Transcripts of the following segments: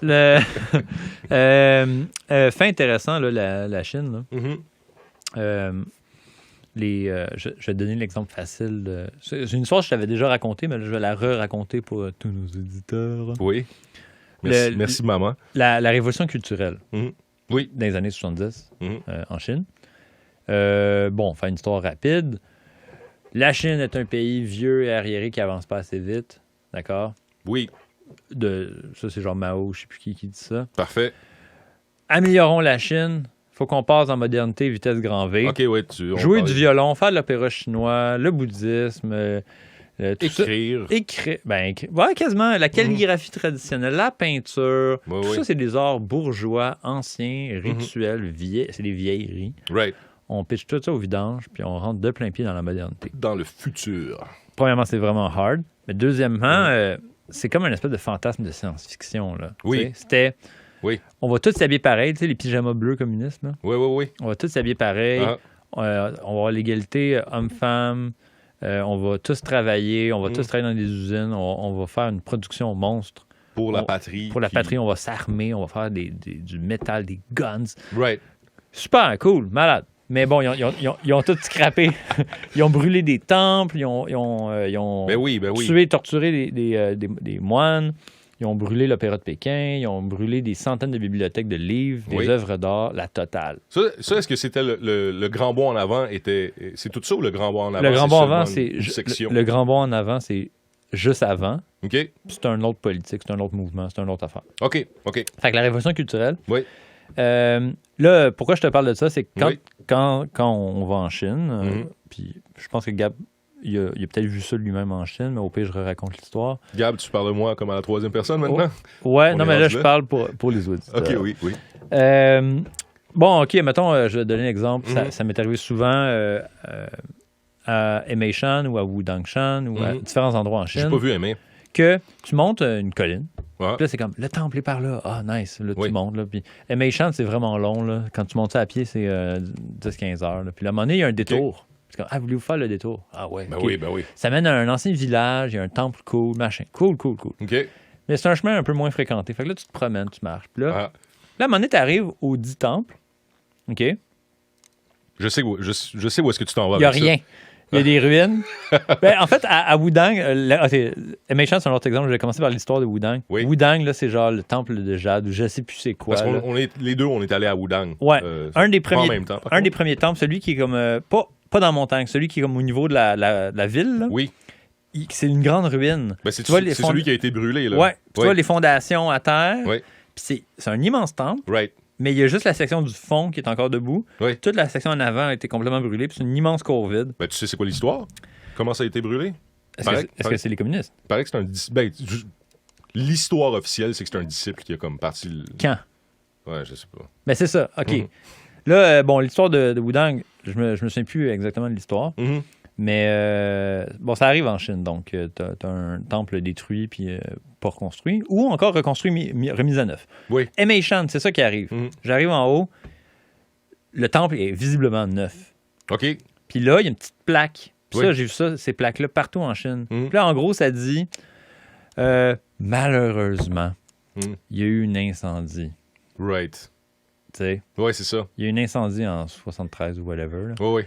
Fait intéressant, là, la Chine. Là. Je vais te donner l'exemple facile. C'est une histoire que je t'avais déjà racontée, mais là, je vais la re-raconter pour tous nos auditeurs. Oui. Merci maman. La révolution culturelle. Oui. Dans les années 70 en Chine. Bon, faire une histoire rapide. La Chine est un pays vieux et arriéré qui avance pas assez vite. D'accord? Oui. Ça, c'est genre Mao, je sais plus qui dit ça. Parfait. Améliorons la Chine. Faut qu'on passe en modernité vitesse grand V. OK, ouais. Jouer du violon, faire de l'opéra chinois, le bouddhisme, écrire. Ouais, quasiment. La calligraphie traditionnelle, la peinture. Ouais, tout ouais. ça, c'est des arts bourgeois, anciens, rituels, c'est des vieilleries. Right. On pitche tout ça au vidange, puis on rentre de plein pied dans la modernité. Dans le futur. Premièrement, c'est vraiment hard. Mais deuxièmement, c'est comme un espèce de fantasme de science-fiction. Là. Oui. C'était... Oui. On va tous s'habiller pareil, tu sais, les pyjamas bleus communistes. Là. Oui. On va tous s'habiller pareil. On va avoir l'égalité homme-femme. On va tous travailler. On va tous travailler dans des usines. On va faire une production monstre. Pour la patrie. Pour la patrie, on va s'armer. On va faire du métal, des guns. Right. Super cool, malade. Mais bon, ils ont tout scrappé. Ils ont brûlé des temples. Ils ont tué et torturé des moines. Ils ont brûlé l'Opéra de Pékin, ils ont brûlé des centaines de bibliothèques de livres, des œuvres d'art, la totale. Ça, est-ce que c'était le grand bond en avant c'est tout ça ou le grand bond en avant? Le grand bond en avant, c'est une section? Le grand bond en avant, c'est juste avant. OK. C'est un autre politique, c'est un autre mouvement, c'est une autre affaire. OK. Fait que la révolution culturelle. Oui. Là, pourquoi je te parle de ça, c'est que quand on va en Chine, puis je pense que Gab, il a peut-être vu ça lui-même en Chine, mais au pire, je raconte l'histoire. Gab, tu parles de moi comme à la troisième personne maintenant? Ouais, non, mais là, je parle pour les auditeurs. OK, oui. Bon, OK, mettons, je vais te donner un exemple. Ça m'est arrivé souvent à Emeishan ou à Wudangshan ou à différents endroits en Chine. J'ai pas vu Aimé. Que tu montes une colline. Ouais. Puis là, c'est comme, le temple est par là. Ah, nice. Là, tu montes. Là, puis Emeishan, c'est vraiment long. Là. Quand tu montes ça à pied, c'est 10-15 heures. Là. Puis à un moment donné, il y a un détour. C'est comme, voulez-vous faire le détour? Ah ouais. Ben okay. oui. Ça mène à un ancien village, il y a un temple cool, machin. Cool. OK. Mais c'est un chemin un peu moins fréquenté. Fait que là, tu te promènes, tu marches. Puis là, à un moment donné, tu arrives aux 10 temples. OK? Je sais où est-ce que tu t'en vas. Il n'y a rien. Il y a des ruines. En fait, à Wudang, Emeishan, c'est un autre exemple. Je vais commencer par l'histoire de Wudang. Oui. Wudang, là, c'est genre le temple de Jade, ou je sais plus c'est quoi. Parce qu'on les deux, on est allés à Wudang. Ouais. Un des premiers temples, celui qui est comme... pas dans la montagne, celui qui est comme au niveau de la ville. Là. Oui. C'est une grande ruine. Ben, c'est celui qui a été brûlé. Là. Ouais. Tu vois les fondations à terre. Oui. Puis c'est un immense temple. Right. Mais il y a juste la section du fond qui est encore debout. Oui. Toute la section en avant a été complètement brûlée. Puis c'est une immense cour vide. Ben, tu sais c'est quoi l'histoire? Comment ça a été brûlé? Est-ce que c'est les communistes? Il paraît que c'est un disciple. L'histoire officielle, c'est que c'est un disciple qui a comme parti... Quand? Ouais, je sais pas. Ben c'est ça, OK. Là, l'histoire de Wudang, je me souviens plus exactement de l'histoire. Mais ça arrive en Chine. Donc, t'as un temple détruit puis pas reconstruit. Ou encore reconstruit, remis à neuf. Oui. Emeishan, c'est ça qui arrive. J'arrive en haut. Le temple est visiblement neuf. OK. Puis là, il y a une petite plaque. Puis Oui. ça, j'ai vu ça, ces plaques-là, partout en Chine. Puis là, en gros, ça dit malheureusement, il y a eu un incendie. Right. Tu sais? Oui, c'est ça. Il y a eu un incendie en 73 ou whatever. Là. Oui.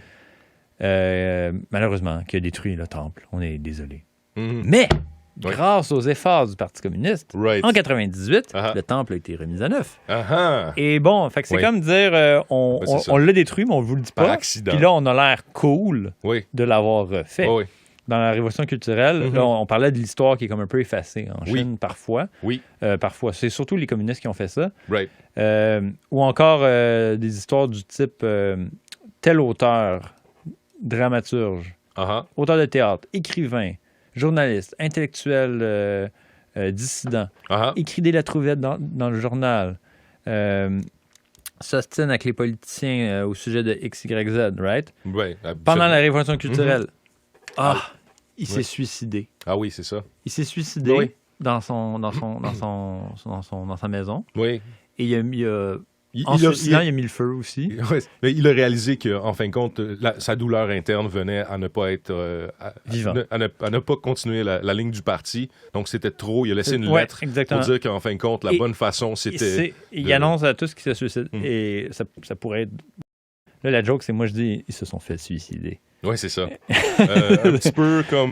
Malheureusement, qui a détruit le temple. On est désolé. Mais, grâce aux efforts du Parti communiste, en 98, le temple a été remis à neuf. Et bon, fait que c'est comme dire, on l'a détruit, mais on ne vous le dit pas. Par accident. Puis là, on a l'air cool de l'avoir fait. Oui. Dans la révolution culturelle, là, on parlait de l'histoire qui est comme un peu effacée en Chine, parfois. Oui. Parfois. C'est surtout les communistes qui ont fait ça. Right. Ou encore des histoires du type tel auteur, dramaturge, auteur de théâtre, écrivain, journaliste, intellectuel, dissident, écrit des lettres ouvertes dans le journal, s'ostine avec les politiciens au sujet de X, Y, Z, right? Oui. Pendant la révolution culturelle. Il s'est suicidé. Ah oui, c'est ça. Il s'est suicidé dans sa maison. Oui. Et il a En suicidant, il a mis le feu aussi. Ouais, mais il a réalisé qu'en fin de compte, sa douleur interne venait à ne pas être... vivant. À ne pas continuer la ligne du parti. Donc, c'était trop. Il a laissé une lettre pour dire qu'en fin de compte, la bonne façon, c'était... Il annonce à tous qu'ils se suicident. Et ça pourrait être... Là, la joke, c'est moi, je dis, ils se sont fait suicider. Oui, c'est ça. Un petit peu comme